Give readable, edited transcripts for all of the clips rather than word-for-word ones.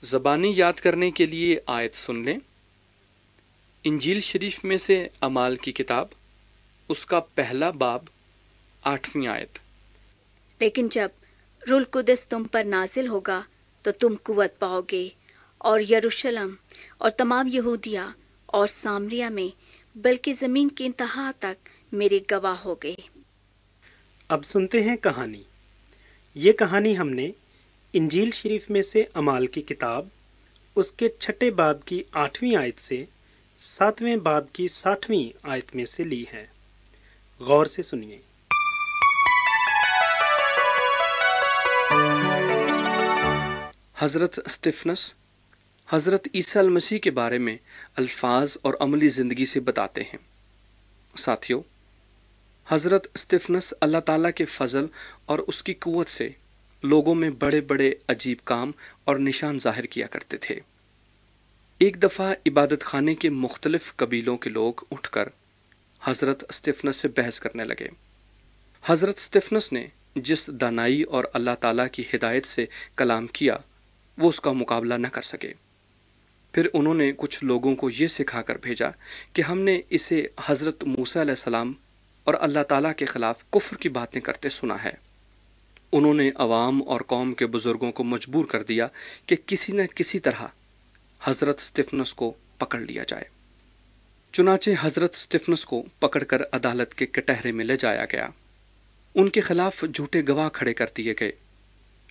زبانی یاد کرنے کے لیے آیت سن لیں۔ انجیل شریف میں سے اعمال کی کتاب، اس کا پہلا باب، 8ویں آیت۔ لیکن جب روح القدس تم پر نازل ہوگا تو تم قوت پاؤ گے، اور یروشلم اور تمام یہودیہ اور سامریہ میں بلکہ زمین کی انتہا تک میرے گواہ ہو گئے۔ اب سنتے ہیں کہانی۔ یہ کہانی ہم نے انجیل شریف میں سے اعمال کی کتاب، اس کے 6 باب کی 8ویں آیت سے 7ویں باب کی 60ویں آیت میں سے لی ہے۔ غور سے سنیے۔ حضرت استفنس حضرت عیسیٰ المسیح کے بارے میں الفاظ اور عملی زندگی سے بتاتے ہیں۔ ساتھیو، حضرت استفنس اللہ تعالیٰ کے فضل اور اس کی قوت سے لوگوں میں بڑے بڑے عجیب کام اور نشان ظاہر کیا کرتے تھے۔ ایک دفعہ عبادت خانے کے مختلف قبیلوں کے لوگ اٹھ کر حضرت استفنس سے بحث کرنے لگے۔ حضرت استفنس نے جس دانائی اور اللہ تعالیٰ کی ہدایت سے کلام کیا، وہ اس کا مقابلہ نہ کر سکے۔ پھر انہوں نے کچھ لوگوں کو یہ سکھا کر بھیجا کہ ہم نے اسے حضرت موسیٰ علیہ السلام اور اللہ تعالیٰ کے خلاف کفر کی باتیں کرتے سنا ہے۔ انہوں نے عوام اور قوم کے بزرگوں کو مجبور کر دیا کہ کسی نہ کسی طرح حضرت استفنس کو پکڑ لیا جائے۔ چنانچہ حضرت استفنس کو پکڑ کر عدالت کے کٹہرے میں لے جایا گیا۔ ان کے خلاف جھوٹے گواہ کھڑے کر دیے گئے،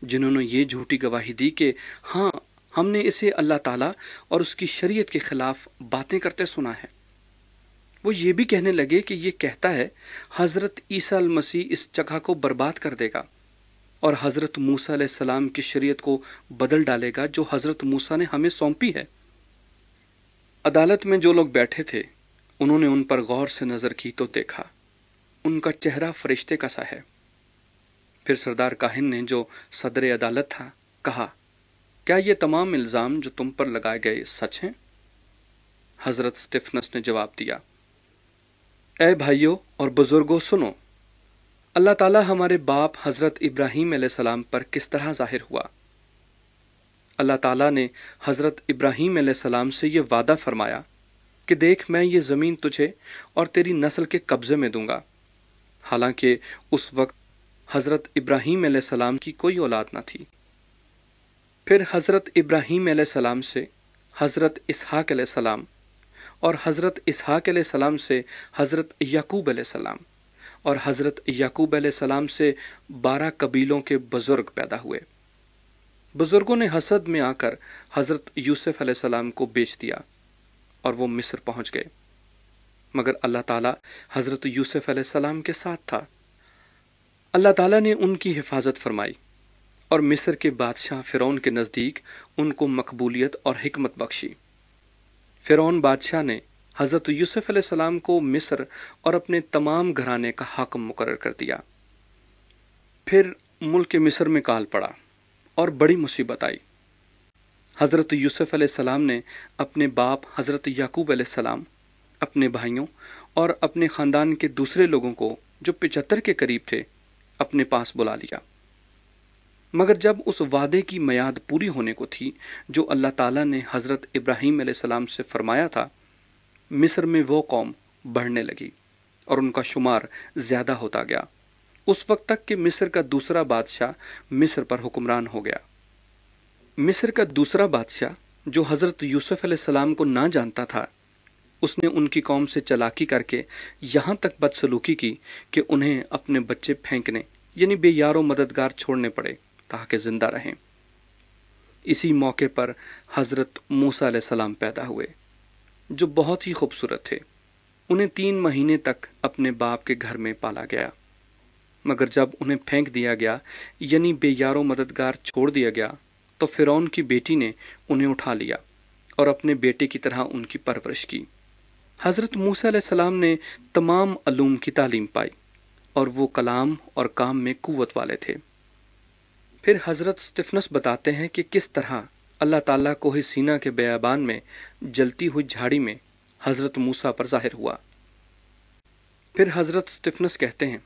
جنہوں نے یہ جھوٹی گواہی دی کہ ہاں، ہم نے اسے اللہ تعالیٰ اور اس کی شریعت کے خلاف باتیں کرتے سنا ہے۔ وہ یہ بھی کہنے لگے کہ یہ کہتا ہے حضرت عیسیٰ المسیح اس جگہ کو برباد کر دے گا اور حضرت موسیٰ علیہ السلام کی شریعت کو بدل ڈالے گا جو حضرت موسیٰ نے ہمیں سونپی ہے۔ عدالت میں جو لوگ بیٹھے تھے، انہوں نے ان پر غور سے نظر کی تو دیکھا ان کا چہرہ فرشتے کا سا ہے۔ پھر سردار کاہن نے، جو صدر عدالت تھا، کہا، کیا یہ تمام الزام جو تم پر لگائے گئے سچ ہیں؟ حضرت استفنس نے جواب دیا، اے بھائیوں اور بزرگوں، سنو۔ اللہ تعالیٰ ہمارے باپ حضرت ابراہیم علیہ السلام پر کس طرح ظاہر ہوا۔ اللہ تعالیٰ نے حضرت ابراہیم علیہ السلام سے یہ وعدہ فرمایا کہ دیکھ، میں یہ زمین تجھے اور تیری نسل کے قبضے میں دوں گا۔ حالانکہ اس وقت حضرت ابراہیم علیہ السلام کی کوئی اولاد نہ تھی۔ پھر حضرت ابراہیم علیہ السلام سے حضرت اسحاق علیہ السلام، اور حضرت اسحاق علیہ السلام سے حضرت یعقوب علیہ السلام، اور حضرت یعقوب علیہ السلام سے 12 قبیلوں کے بزرگ پیدا ہوئے۔ بزرگوں نے حسد میں آ کر حضرت یوسف علیہ السلام کو بیچ دیا اور وہ مصر پہنچ گئے، مگر اللہ تعالیٰ حضرت یوسف علیہ السلام کے ساتھ تھا۔ اللہ تعالیٰ نے ان کی حفاظت فرمائی اور مصر کے بادشاہ فرعون کے نزدیک ان کو مقبولیت اور حکمت بخشی۔ فرعون بادشاہ نے حضرت یوسف علیہ السلام کو مصر اور اپنے تمام گھرانے کا حاکم مقرر کر دیا۔ پھر ملک مصر میں کال پڑا اور بڑی مصیبت آئی۔ حضرت یوسف علیہ السلام نے اپنے باپ حضرت یعقوب علیہ السلام، اپنے بھائیوں اور اپنے خاندان کے دوسرے لوگوں کو جو 75 کے قریب تھے، اپنے پاس بلا لیا۔ مگر جب اس وعدے کی میعاد پوری ہونے کو تھی جو اللہ تعالیٰ نے حضرت ابراہیم علیہ السلام سے فرمایا تھا، مصر میں وہ قوم بڑھنے لگی اور ان کا شمار زیادہ ہوتا گیا، اس وقت تک کہ مصر کا دوسرا بادشاہ مصر پر حکمران ہو گیا۔ مصر کا دوسرا بادشاہ جو حضرت یوسف علیہ السلام کو نہ جانتا تھا، اس نے ان کی قوم سے چلاکی کر کے یہاں تک بدسلوکی کی کہ انہیں اپنے بچے پھینکنے، یعنی بے یار و مددگار چھوڑنے پڑے تاکہ زندہ رہیں۔ اسی موقع پر حضرت موسیٰ علیہ السلام پیدا ہوئے، جو بہت ہی خوبصورت تھے۔ انہیں 3 مہینے تک اپنے باپ کے گھر میں پالا گیا، مگر جب انہیں پھینک دیا گیا، یعنی بے یار و مددگار چھوڑ دیا گیا، تو فرعون کی بیٹی نے انہیں اٹھا لیا اور اپنے بیٹے کی طرح ان کی پرورش کی۔ حضرت موسیٰ علیہ السلام نے تمام علوم کی تعلیم پائی اور وہ کلام اور کام میں قوت والے تھے۔ پھر حضرت استفنس بتاتے ہیں کہ کس طرح اللہ تعالیٰ کوہ سینا کے بیابان میں جلتی ہوئی جھاڑی میں حضرت موسیٰ پر ظاہر ہوا۔ پھر حضرت استفنس کہتے ہیں،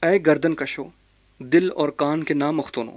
اے گردن کشو، دل اور کان کے نامختونوں،